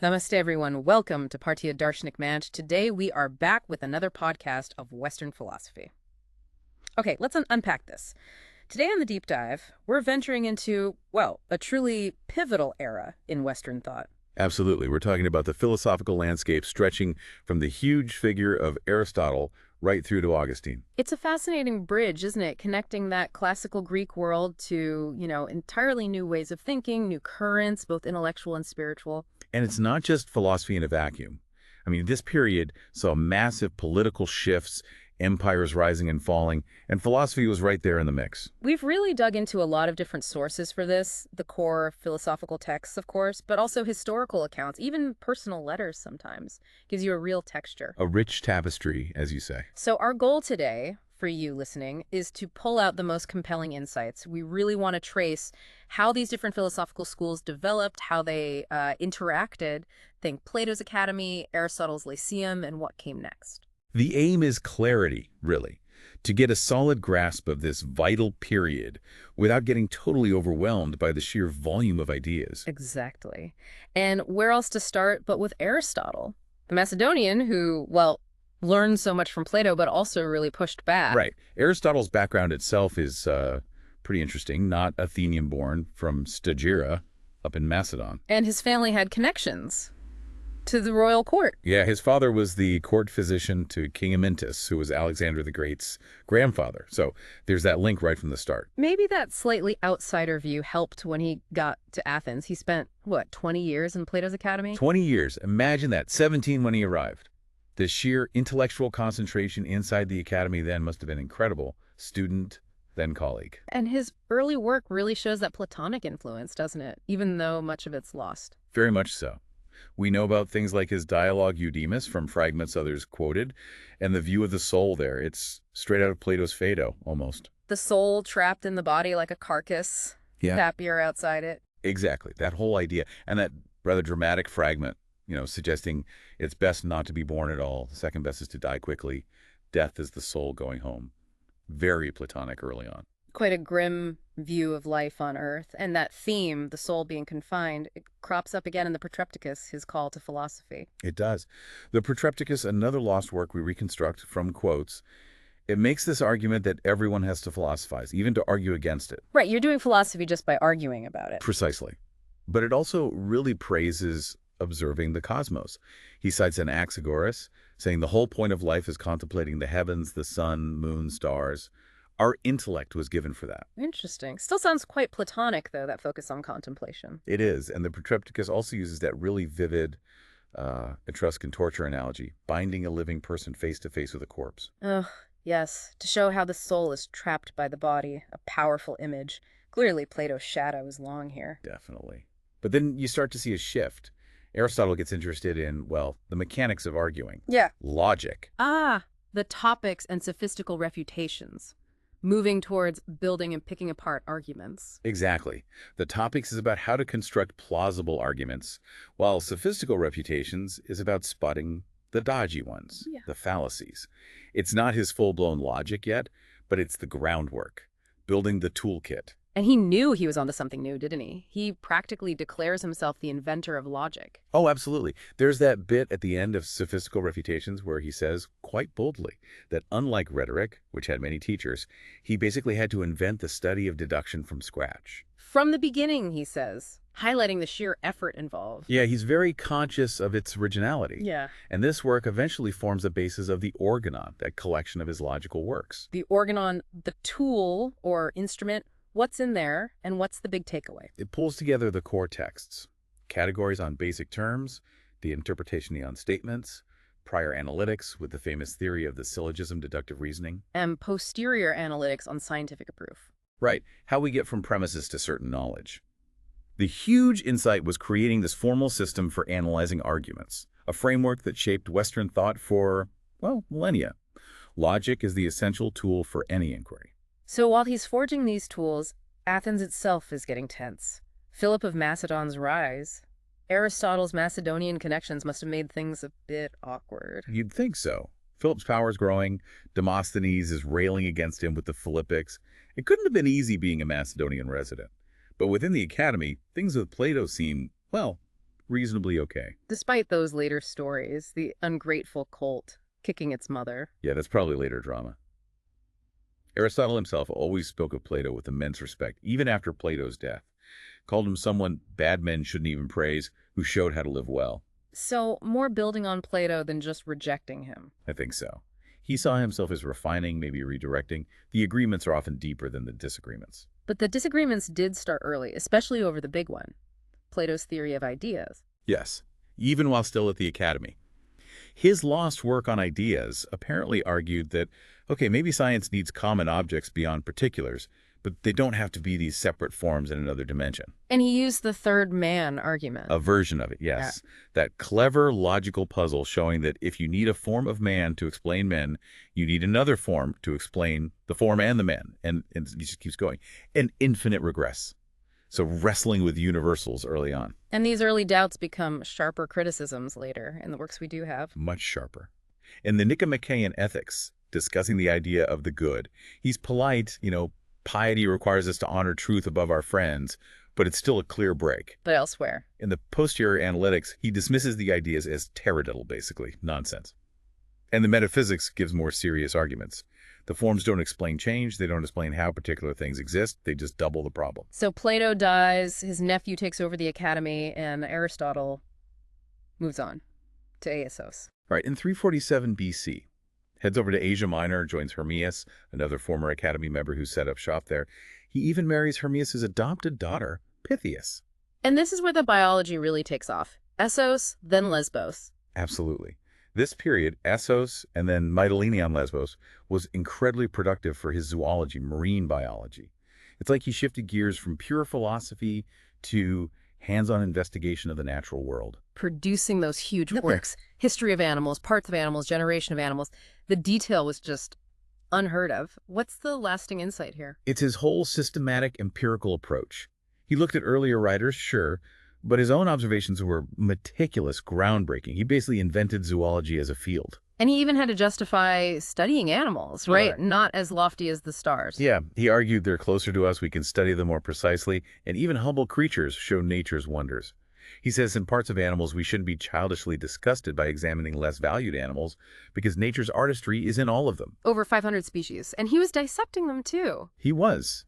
Namaste, everyone. Welcome to Bhartiya Darshnik Manch. Today we are back with another podcast of Western philosophy. Okay, let's unpack this. Today on the deep dive, we're venturing into, well, a truly pivotal era in Western thought. Absolutely. We're talking about the philosophical landscape stretching from the huge figure of Aristotle right through to Augustine. It's a fascinating bridge, isn't it? Connecting that classical Greek world to, entirely new ways of thinking, new currents, both intellectual and spiritual. And it's not just philosophy in a vacuum. I mean, this period saw massive political shifts, empires rising and falling, and philosophy was right there in the mix. We've really dug into a lot of different sources for this, the core philosophical texts, of course, but also historical accounts, even personal letters sometimes. Gives you a real texture. A rich tapestry, as you say. So our goal today, for you listening, is to pull out the most compelling insights. We really want to trace how these different philosophical schools developed, how they interacted, think Plato's Academy, Aristotle's Lyceum, and what came next. The aim is clarity, really, to get a solid grasp of this vital period without getting totally overwhelmed by the sheer volume of ideas. Exactly. And where else to start but with Aristotle, the Macedonian who, well, learned so much from Plato, but also really pushed back. Right. Aristotle's background itself is pretty interesting, not Athenian-born, from Stagira up in Macedon. And his family had connections to the royal court. Yeah, his father was the court physician to King Amyntas, who was Alexander the Great's grandfather. So there's that link right from the start. Maybe that slightly outsider view helped when he got to Athens. He spent, what, 20 years in Plato's Academy? 20 years. Imagine that. 17 when he arrived. The sheer intellectual concentration inside the academy then must have been incredible. Student, then colleague. And his early work really shows that Platonic influence, doesn't it? Even though much of it's lost. Very much so. We know about things like his dialogue Eudemus from fragments others quoted, and the view of the soul there. It's straight out of Plato's Phaedo, almost. The soul trapped in the body like a carcass, happier outside it. Exactly. That whole idea. And that rather dramatic fragment, suggesting it's best not to be born at all. Second best is to die quickly. Death is the soul going home. Very Platonic early on. Quite a grim view of life on Earth. And that theme, the soul being confined, it crops up again in the Protrepticus, his call to philosophy. It does. The Protrepticus, another lost work we reconstruct from quotes, it makes this argument that everyone has to philosophize, even to argue against it. Right, you're doing philosophy just by arguing about it. Precisely. But it also really praises observing the cosmos. He cites Anaxagoras, saying the whole point of life is contemplating the heavens, the sun, moon, stars. Our intellect was given for that. Interesting. Still sounds quite Platonic, though, that focus on contemplation. It is, and the Protrepticus also uses that really vivid Etruscan torture analogy, binding a living person face to face with a corpse. Oh, yes, to show how the soul is trapped by the body, a powerful image. Clearly, Plato's shadow is long here. Definitely. But then you start to see a shift. Aristotle gets interested in, well, the mechanics of arguing. Yeah. Logic. Ah, the topics and sophistical refutations. Moving towards building and picking apart arguments. Exactly. The topics is about how to construct plausible arguments, while sophistical refutations is about spotting the dodgy ones, the fallacies. It's not his full-blown logic yet, but it's the groundwork, building the toolkit. And he knew he was onto something new, didn't he? He practically declares himself the inventor of logic. Oh, absolutely. There's that bit at the end of Sophistical Refutations where he says, quite boldly, that unlike rhetoric, which had many teachers, he basically had to invent the study of deduction from scratch. From the beginning, he says, highlighting the sheer effort involved. Yeah, he's very conscious of its originality. Yeah. And this work eventually forms the basis of the Organon, that collection of his logical works. The Organon, the tool or instrument. What's in there, and what's the big takeaway? It pulls together the core texts, categories on basic terms, the interpretation on statements, prior analytics with the famous theory of the syllogism deductive reasoning, and posterior analytics on scientific proof. Right, how we get from premises to certain knowledge. The huge insight was creating this formal system for analyzing arguments, a framework that shaped Western thought for, well, millennia. Logic is the essential tool for any inquiry. So while he's forging these tools, Athens itself is getting tense. Philip of Macedon's rise. Aristotle's Macedonian connections must have made things a bit awkward. You'd think so. Philip's power is growing. Demosthenes is railing against him with the Philippics. It couldn't have been easy being a Macedonian resident. But within the academy, things with Plato seem, well, reasonably okay. Despite those later stories, the ungrateful colt kicking its mother. Yeah, that's probably later drama. Aristotle himself always spoke of Plato with immense respect, even after Plato's death. Called him someone bad men shouldn't even praise, who showed how to live well. So, more building on Plato than just rejecting him. I think so. He saw himself as refining, maybe redirecting. The agreements are often deeper than the disagreements. But the disagreements did start early, especially over the big one, Plato's theory of ideas. Yes, even while still at the academy. His lost work on ideas apparently argued that, okay, maybe science needs common objects beyond particulars, but they don't have to be these separate forms in another dimension. And he used the third man argument. A version of it, yes. Yeah. That clever logical puzzle showing that if you need a form of man to explain men, you need another form to explain the form and the man. And it just keeps going. An infinite regress. So wrestling with universals early on. And these early doubts become sharper criticisms later in the works we do have. Much sharper. In the Nicomachean Ethics, discussing the idea of the good, he's polite, piety requires us to honor truth above our friends, but it's still a clear break. But elsewhere. In the posterior analytics, he dismisses the ideas as taradiddle, basically, nonsense. And the metaphysics gives more serious arguments. The forms don't explain change, they don't explain how particular things exist, they just double the problem. So Plato dies, his nephew takes over the academy, and Aristotle moves on to Aessos. Right, in 347 BC, heads over to Asia Minor, joins Hermias, another former academy member who set up shop there. He even marries Hermias' adopted daughter, Pythias. And this is where the biology really takes off. Essos, then Lesbos. Absolutely. This period, Essos and then Mytilene on Lesbos, was incredibly productive for his zoology, marine biology. It's like he shifted gears from pure philosophy to hands-on investigation of the natural world. Producing those huge works, history of animals, parts of animals, generation of animals. The detail was just unheard of. What's the lasting insight here? It's his whole systematic empirical approach. He looked at earlier writers, sure, but his own observations were meticulous, groundbreaking. He basically invented zoology as a field. And he even had to justify studying animals, right? Not as lofty as the stars. Yeah, he argued they're closer to us, we can study them more precisely, and even humble creatures show nature's wonders. He says in parts of animals we shouldn't be childishly disgusted by examining less valued animals because nature's artistry is in all of them. Over 500 species, and he was dissecting them too. He was.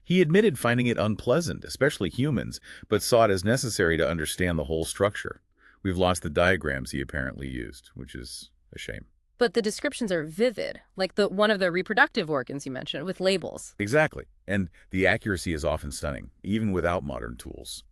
He admitted finding it unpleasant, especially humans, but saw it as necessary to understand the whole structure. We've lost the diagrams he apparently used, which is a shame. But the descriptions are vivid, like one of the reproductive organs you mentioned, with labels. Exactly. And the accuracy is often stunning, even without modern tools.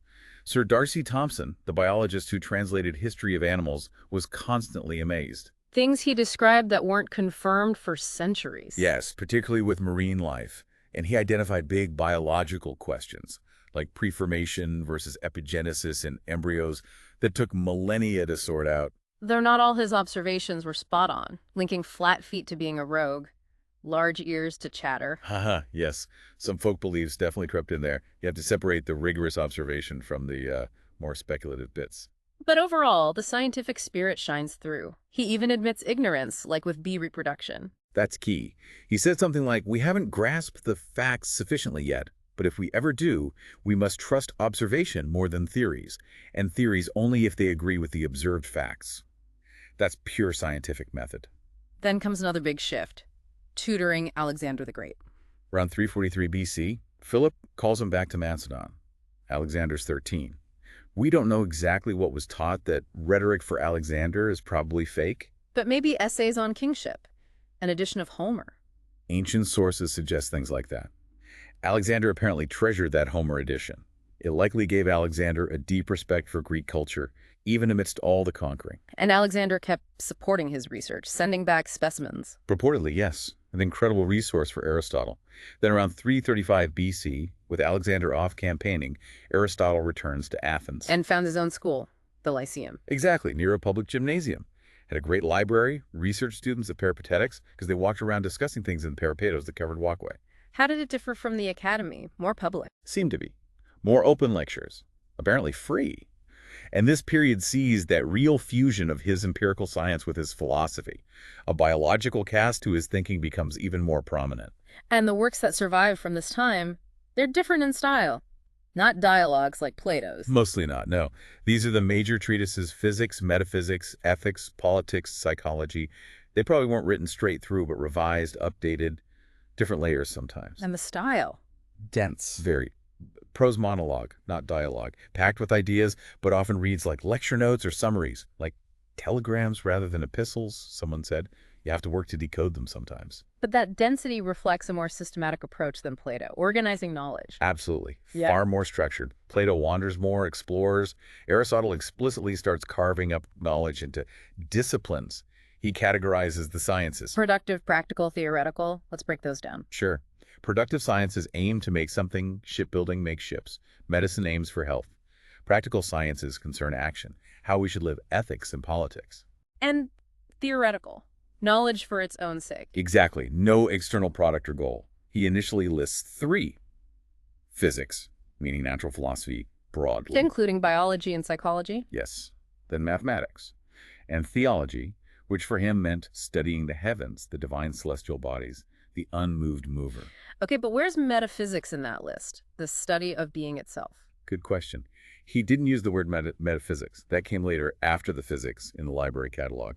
Sir Darcy Thompson, the biologist who translated History of Animals, was constantly amazed. Things he described that weren't confirmed for centuries. Yes, particularly with marine life. And he identified big biological questions, like preformation versus epigenesis in embryos, that took millennia to sort out. Though not all his observations were spot on, linking flat feet to being a rogue, large ears to chatter. Haha, yes. Some folk beliefs definitely crept in there. You have to separate the rigorous observation from the more speculative bits. But overall, the scientific spirit shines through. He even admits ignorance, like with bee reproduction. That's key. He said something like, we haven't grasped the facts sufficiently yet, but if we ever do, we must trust observation more than theories, and theories only if they agree with the observed facts. That's pure scientific method. Then comes another big shift, tutoring Alexander the Great. Around 343 BC, Philip calls him back to Macedon. Alexander's 13. We don't know exactly what was taught. That rhetoric for Alexander is probably fake. But maybe essays on kingship. An edition of Homer. Ancient sources suggest things like that. Alexander apparently treasured that Homer edition. It likely gave Alexander a deep respect for Greek culture, even amidst all the conquering. And Alexander kept supporting his research, sending back specimens. Purportedly, yes. An incredible resource for Aristotle. Then around 335 BC, with Alexander off campaigning, Aristotle returns to Athens. And found his own school, the Lyceum. Exactly, near a public gymnasium. Had a great library, research students of peripatetics, because they walked around discussing things in peripatos, the covered walkway. How did it differ from the academy? More public? Seemed to be. More open lectures. Apparently free. And this period sees that real fusion of his empirical science with his philosophy. A biological cast to his thinking becomes even more prominent. And the works that survive from this time, they're different in style. Not dialogues like Plato's. Mostly not, no. These are the major treatises: physics, metaphysics, ethics, politics, psychology. They probably weren't written straight through, but revised, updated, different layers sometimes. And the style. Dense. Very. Prose monologue, not dialogue. Packed with ideas, but often reads like lecture notes or summaries, like telegrams rather than epistles, someone said. You have to work to decode them sometimes. But that density reflects a more systematic approach than Plato, organizing knowledge. Absolutely. Yeah. Far more structured. Plato wanders more, explores. Aristotle explicitly starts carving up knowledge into disciplines. He categorizes the sciences. Productive, practical, theoretical. Let's break those down. Sure. Productive sciences aim to make something. Shipbuilding makes ships. Medicine aims for health. Practical sciences concern action, how we should live, ethics, and politics. And theoretical. Knowledge for its own sake. Exactly. No external product or goal. He initially lists three. Physics, meaning natural philosophy broadly. Including biology and psychology? Yes. Then mathematics. And theology, which for him meant studying the heavens, the divine celestial bodies, the unmoved mover. Okay, but where's metaphysics in that list? The study of being itself. Good question. He didn't use the word metaphysics. That came later after the physics in the library catalog.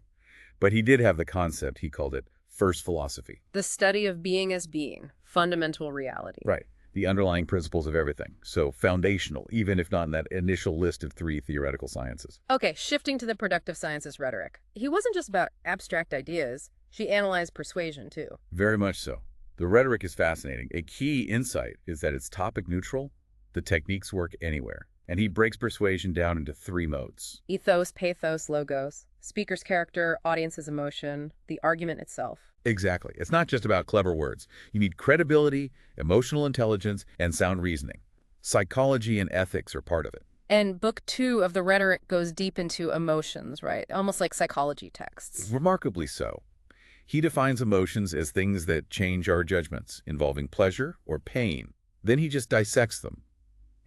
But he did have the concept. He called it first philosophy. The study of being as being, fundamental reality. Right. The underlying principles of everything. So foundational, even if not in that initial list of three theoretical sciences. Okay, shifting to the productive sciences rhetoric. He wasn't just about abstract ideas. She analyzed persuasion, too. Very much so. The rhetoric is fascinating. A key insight is that it's topic neutral. The techniques work anywhere. And he breaks persuasion down into three modes. Ethos, pathos, logos. Speaker's character, audience's emotion, the argument itself. Exactly. It's not just about clever words. You need credibility, emotional intelligence, and sound reasoning. Psychology and ethics are part of it. And book 2 of the rhetoric goes deep into emotions, right? Almost like psychology texts. Remarkably so. He defines emotions as things that change our judgments, involving pleasure or pain. Then he just dissects them.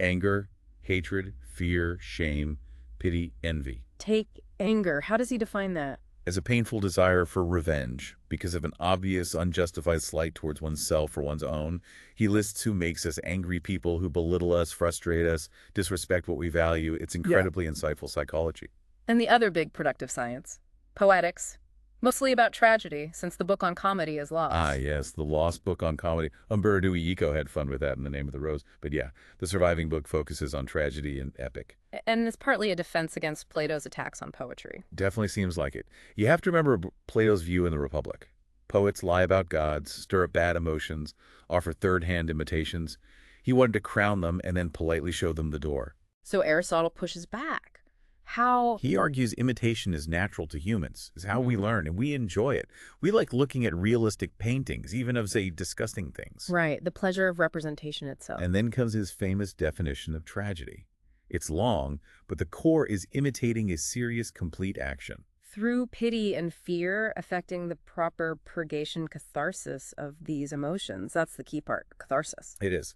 Anger, hatred, fear, shame, pity, envy. Take anger. How does he define that? As a painful desire for revenge because of an obvious, unjustified slight towards oneself or one's own. He lists who makes us angry: people who belittle us, frustrate us, disrespect what we value. It's incredibly insightful psychology. And the other big productive science, poetics. Mostly about tragedy, since the book on comedy is lost. Ah, yes, the lost book on comedy. Umberto Eco had fun with that in The Name of the Rose. But yeah, the surviving book focuses on tragedy and epic. And it's partly a defense against Plato's attacks on poetry. Definitely seems like it. You have to remember Plato's view in the Republic. Poets lie about gods, stir up bad emotions, offer third-hand imitations. He wanted to crown them and then politely show them the door. So Aristotle pushes back. How? He argues imitation is natural to humans. It's how we learn, and we enjoy it. We like looking at realistic paintings, even of, say, disgusting things. Right, the pleasure of representation itself. And then comes his famous definition of tragedy. It's long, but the core is imitating a serious, complete action. Through pity and fear, affecting the proper purgation catharsis of these emotions. That's the key part, catharsis. It is.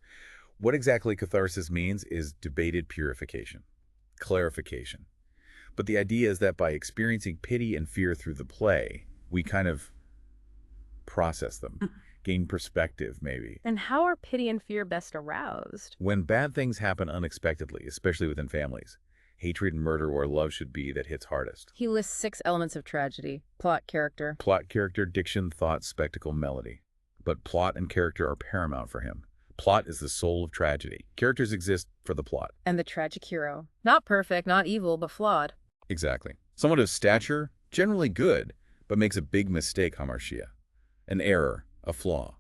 What exactly catharsis means is debated purification, clarification. But the idea is that by experiencing pity and fear through the play, we kind of process them, gain perspective maybe. And how are pity and fear best aroused? When bad things happen unexpectedly, especially within families, hatred and murder where love should be, that hits hardest. He lists 6 elements of tragedy: plot, character. Plot, character, diction, thought, spectacle, melody. But plot and character are paramount for him. Plot is the soul of tragedy. Characters exist for the plot. And the tragic hero. Not perfect, not evil, but flawed. Exactly. Someone of stature, generally good, but makes a big mistake, hamartia. An error, a flaw.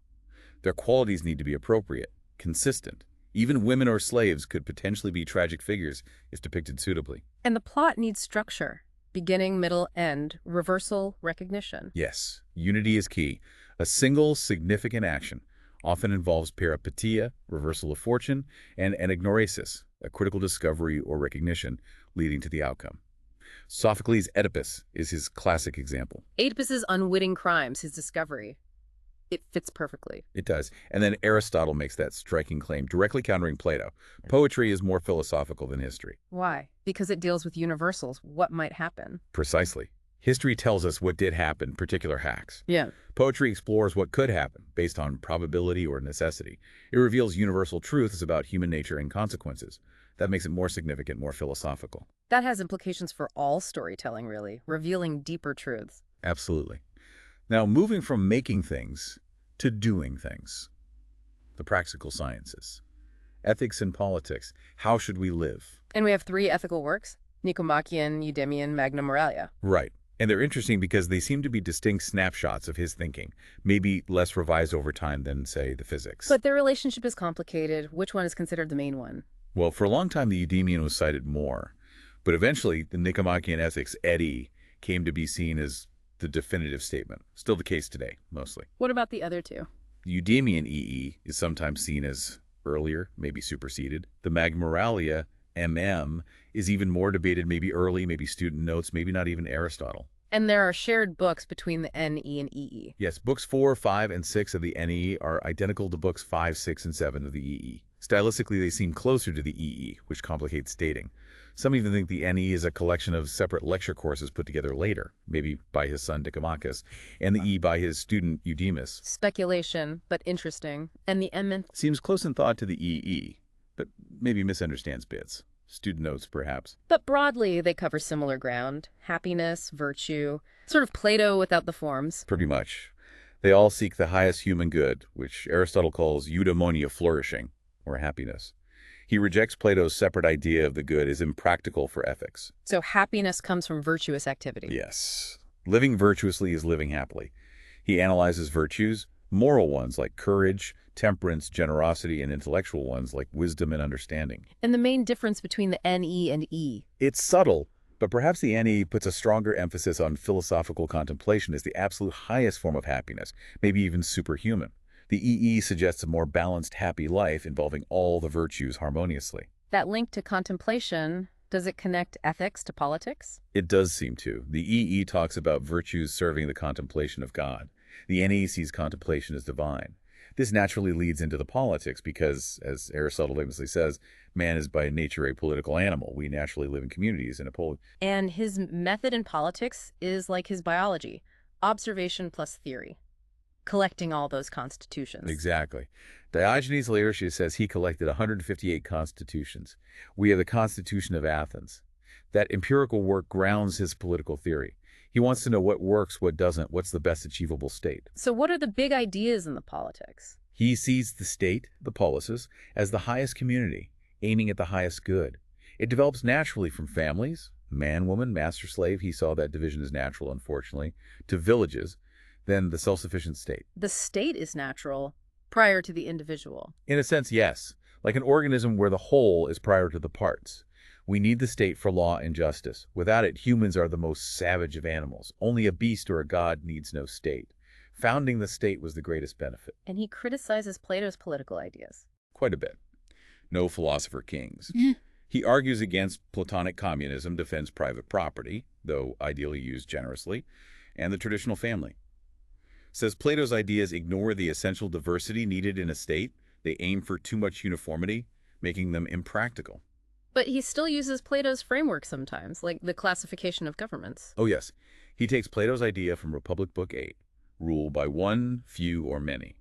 Their qualities need to be appropriate, consistent. Even women or slaves could potentially be tragic figures if depicted suitably. And the plot needs structure. Beginning, middle, end, reversal, recognition. Yes, unity is key. A single significant action often involves peripeteia, reversal of fortune, and anagnoresis, a critical discovery or recognition leading to the outcome. Sophocles' Oedipus is his classic example. Oedipus's unwitting crimes, his discovery. It fits perfectly. It does. And then Aristotle makes that striking claim, directly countering Plato. Poetry is more philosophical than history. Why? Because it deals with universals. What might happen? Precisely. History tells us what did happen, particular hacks. Yeah. Poetry explores what could happen, based on probability or necessity. It reveals universal truths about human nature and consequences. That makes it more significant, more philosophical. That has implications for all storytelling, really, revealing deeper truths. Absolutely. Now, moving from making things to doing things. The practical sciences. Ethics and politics. How should we live? And we have 3 ethical works: Nicomachean, Eudemian, Magna Moralia. Right. And they're interesting because they seem to be distinct snapshots of his thinking, maybe less revised over time than, say, the physics. But their relationship is complicated. Which one is considered the main one? Well, for a long time, the Eudemian was cited more. But eventually, the Nicomachean ethics, Edi, came to be seen as the definitive statement. Still the case today, mostly. What about the other 2? The Eudemian EE is sometimes seen as earlier, maybe superseded. The Magna Moralia, MM, is even more debated, maybe early, maybe student notes, maybe not even Aristotle. And there are shared books between the NE and EE. Yes, books 4, 5, and 6 of the NE are identical to books 5, 6, and 7 of the EE. Stylistically, they seem closer to the EE, which complicates dating. Some even think the NE is a collection of separate lecture courses put together later, maybe by his son Nicomachus, and the E by his student Eudemus. Speculation, but interesting. And the MN seems close in thought to the EE, but maybe misunderstands bits. Student notes, perhaps. But broadly, they cover similar ground: happiness, virtue, sort of Plato without the forms. Pretty much. They all seek the highest human good, which Aristotle calls eudaimonia, flourishing, or happiness. He rejects Plato's separate idea of the good as impractical for ethics. So happiness comes from virtuous activity. Yes. Living virtuously is living happily. He analyzes virtues, moral ones like courage, temperance, generosity, and intellectual ones like wisdom and understanding. And the main difference between the NE and E? It's subtle, but perhaps the NE puts a stronger emphasis on philosophical contemplation as the absolute highest form of happiness, maybe even superhuman. The EE suggests a more balanced, happy life involving all the virtues harmoniously. That link to contemplation, does it connect ethics to politics? It does seem to. The EE talks about virtues serving the contemplation of God. The NE sees contemplation as divine. This naturally leads into the politics because, as Aristotle famously says, man is by nature a political animal. We naturally live in communities in a polis. And his method in politics is like his biology: observation plus theory, collecting all those constitutions. Exactly. Diogenes Laertius says he collected 158 constitutions. We have the Constitution of Athens. That empirical work grounds his political theory. He wants to know what works, what doesn't, what's the best achievable state. So what are the big ideas in the politics? He sees the state, the polis, as the highest community, aiming at the highest good. It develops naturally from families, man, woman, master, slave. He saw that division as natural, unfortunately, to villages, then the self-sufficient state. The state is natural prior to the individual. In a sense, yes. Like an organism where the whole is prior to the parts. We need the state for law and justice. Without it, humans are the most savage of animals. Only a beast or a god needs no state. Founding the state was the greatest benefit. And he criticizes Plato's political ideas. Quite a bit. No philosopher kings. He argues against Platonic communism, defends private property, though ideally used generously, and the traditional family. Says Plato's ideas ignore the essential diversity needed in a state. They aim for too much uniformity, making them impractical. But he still uses Plato's framework sometimes, like the classification of governments. Oh, yes. He takes Plato's idea from Republic Book 8, rule by one, few, or many,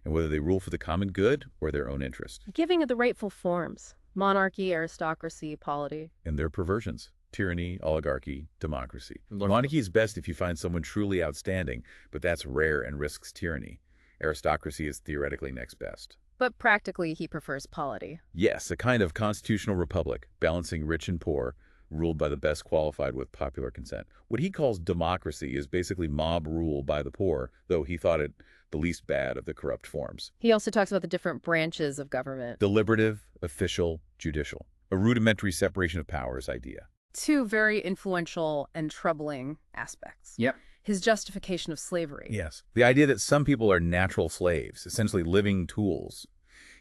and whether they rule for the common good or their own interest. Giving it the rightful forms: monarchy, aristocracy, polity. And their perversions: tyranny, oligarchy, democracy. Monarchy is best if you find someone truly outstanding, but that's rare and risks tyranny. Aristocracy is theoretically next best. But practically, he prefers polity. Yes, a kind of constitutional republic, balancing rich and poor, ruled by the best qualified with popular consent. What he calls democracy is basically mob rule by the poor, though he thought it the least bad of the corrupt forms. He also talks about the different branches of government. Deliberative, official, judicial. A rudimentary separation of powers idea. 2 very influential and troubling aspects. Yep. His justification of slavery. Yes. The idea that some people are natural slaves, essentially living tools.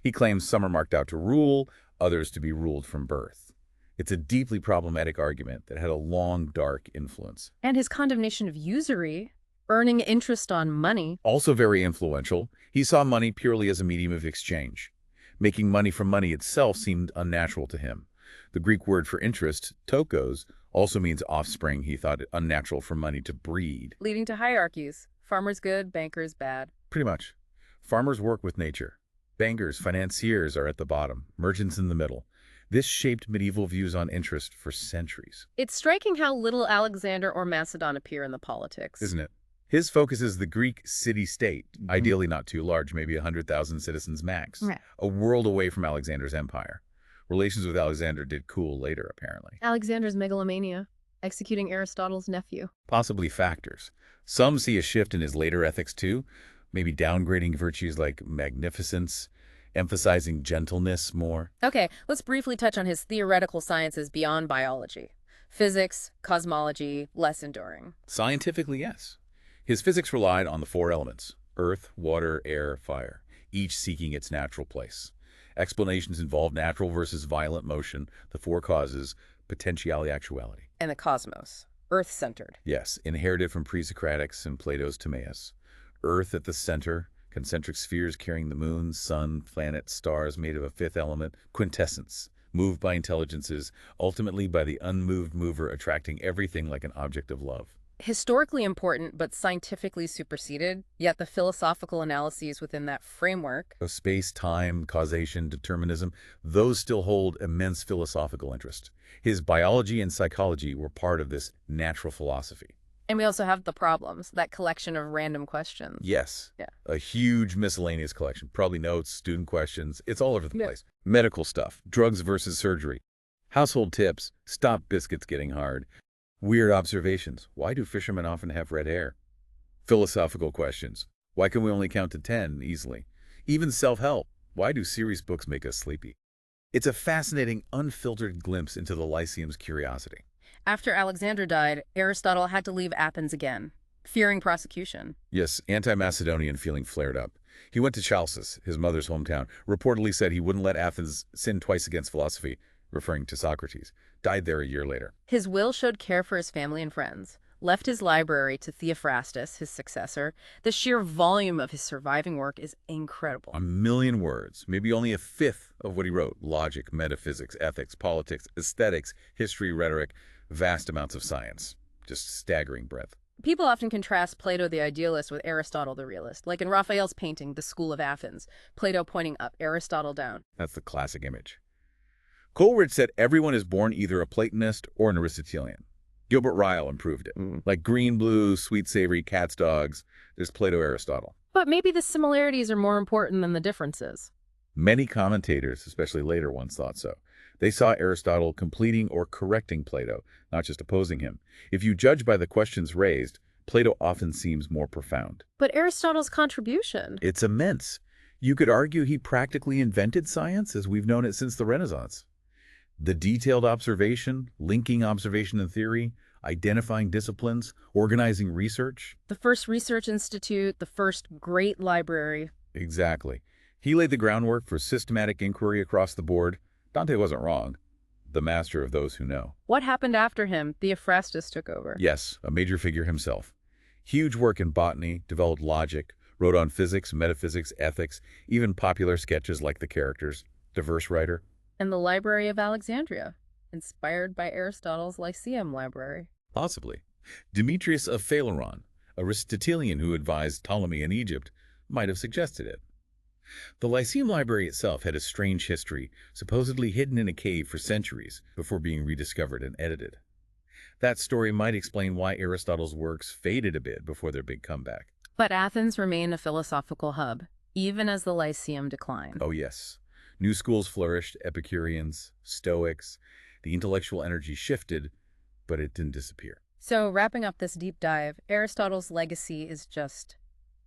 He claims some are marked out to rule, others to be ruled from birth. It's a deeply problematic argument that had a long, dark influence. And his condemnation of usury, earning interest on money. Also very influential. He saw money purely as a medium of exchange. Making money from money itself seemed unnatural to him. The Greek word for interest, tokos, Also means offspring he thought it unnatural for money to breed. Leading to hierarchies. Farmers good, bankers bad. Pretty much. Farmers work with nature. Bankers, financiers are at the bottom, merchants in the middle. This shaped medieval views on interest for centuries. It's striking how little Alexander or Macedon appear in the politics. Isn't it? His focus is the Greek city-state, ideally not too large, maybe 100,000 citizens max, Right. a world away from Alexander's empire. Relations with Alexander did cool later, apparently. Alexander's megalomania, executing Aristotle's nephew. Possibly factors. Some see a shift in his later ethics too, maybe downgrading virtues like magnificence, emphasizing gentleness more. Okay, let's briefly touch on his theoretical sciences beyond biology. Physics, cosmology, less enduring. Scientifically, yes. His physics relied on the four elements: earth, water, air, fire, each seeking its natural place. Explanations involve natural versus violent motion, the four causes, potentiality, actuality. And the cosmos, Earth-centered. Yes, inherited from pre-Socratics and Plato's Timaeus. Earth at the center, concentric spheres carrying the moon, sun, planet, stars made of a fifth element, quintessence, moved by intelligences, ultimately by the unmoved mover attracting everything like an object of love. Historically important, but scientifically superseded, yet the philosophical analyses within that framework. So space, time, causation, determinism, those still hold immense philosophical interest. His biology and psychology were part of this natural philosophy. And we also have the problems, that collection of random questions. Yes, Yeah. a huge miscellaneous collection, probably notes, student questions, it's all over the Yeah. place. Medical stuff, drugs versus surgery, household tips, stop biscuits getting hard, weird observations, why do fishermen often have red hair? Philosophical questions, why can we only count to 10 easily? Even self-help, why do serious books make us sleepy? It's a fascinating, unfiltered glimpse into the Lyceum's curiosity. After Alexander died, Aristotle had to leave Athens again, fearing prosecution. Yes, anti-Macedonian feeling flared up. He went to Chalcis, his mother's hometown, reportedly said he wouldn't let Athens sin twice against philosophy, referring to Socrates. Died there a year later. His will showed care for his family and friends, left his library to Theophrastus, his successor. The sheer volume of his surviving work is incredible. 1,000,000 words, maybe only a fifth of what he wrote. Logic, metaphysics, ethics, politics, aesthetics, history, rhetoric, vast amounts of science. Just staggering breadth. People often contrast Plato the idealist with Aristotle the realist, like in Raphael's painting, The School of Athens, Plato pointing up, Aristotle down. That's the classic image. Coleridge said everyone is born either a Platonist or an Aristotelian. Gilbert Ryle improved it. Like green, blue, sweet, savory, cats, dogs, there's Plato, Aristotle. But maybe the similarities are more important than the differences. Many commentators, especially later ones, thought so. They saw Aristotle completing or correcting Plato, not just opposing him. If you judge by the questions raised, Plato often seems more profound. But Aristotle's contribution. It's immense. You could argue he practically invented science as we've known it since the Renaissance. The detailed observation, linking observation and theory, identifying disciplines, organizing research. The first research institute, the first great library. Exactly. He laid the groundwork for systematic inquiry across the board. Dante wasn't wrong. The master of those who know. What happened after him? Theophrastus took over. Yes, a major figure himself. Huge work in botany, developed logic, wrote on physics, metaphysics, ethics, even popular sketches like The Characters. Diverse writer. And the Library of Alexandria, inspired by Aristotle's Lyceum library. Possibly. Demetrius of Phaleron, Aristotelian who advised Ptolemy in Egypt, might have suggested it. The Lyceum Library itself had a strange history, supposedly hidden in a cave for centuries before being rediscovered and edited. That story might explain why Aristotle's works faded a bit before their big comeback. But Athens remained a philosophical hub, even as the Lyceum declined. Oh yes. New schools flourished, Epicureans, Stoics. The intellectual energy shifted, but it didn't disappear. So, wrapping up this deep dive, Aristotle's legacy is just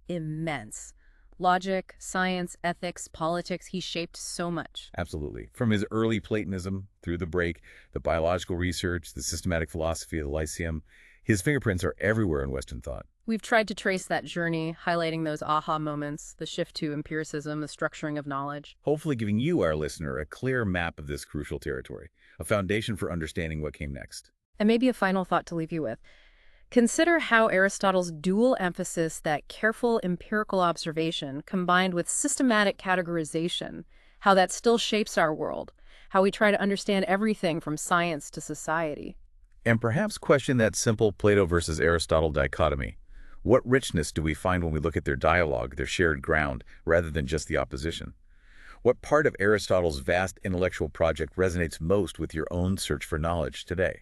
immense. Logic, science, ethics, politics, he shaped so much. Absolutely. From his early Platonism through the break, the biological research, the systematic philosophy of the Lyceum, his fingerprints are everywhere in Western thought. We've tried to trace that journey, highlighting those aha moments, the shift to empiricism, the structuring of knowledge. Hopefully giving you, our listener, a clear map of this crucial territory, a foundation for understanding what came next. And maybe a final thought to leave you with. Consider how Aristotle's dual emphasis, that careful empirical observation combined with systematic categorization, how that still shapes our world, how we try to understand everything from science to society. And perhaps question that simple Plato versus Aristotle dichotomy. What richness do we find when we look at their dialogue, their shared ground, rather than just the opposition? What part of Aristotle's vast intellectual project resonates most with your own search for knowledge today?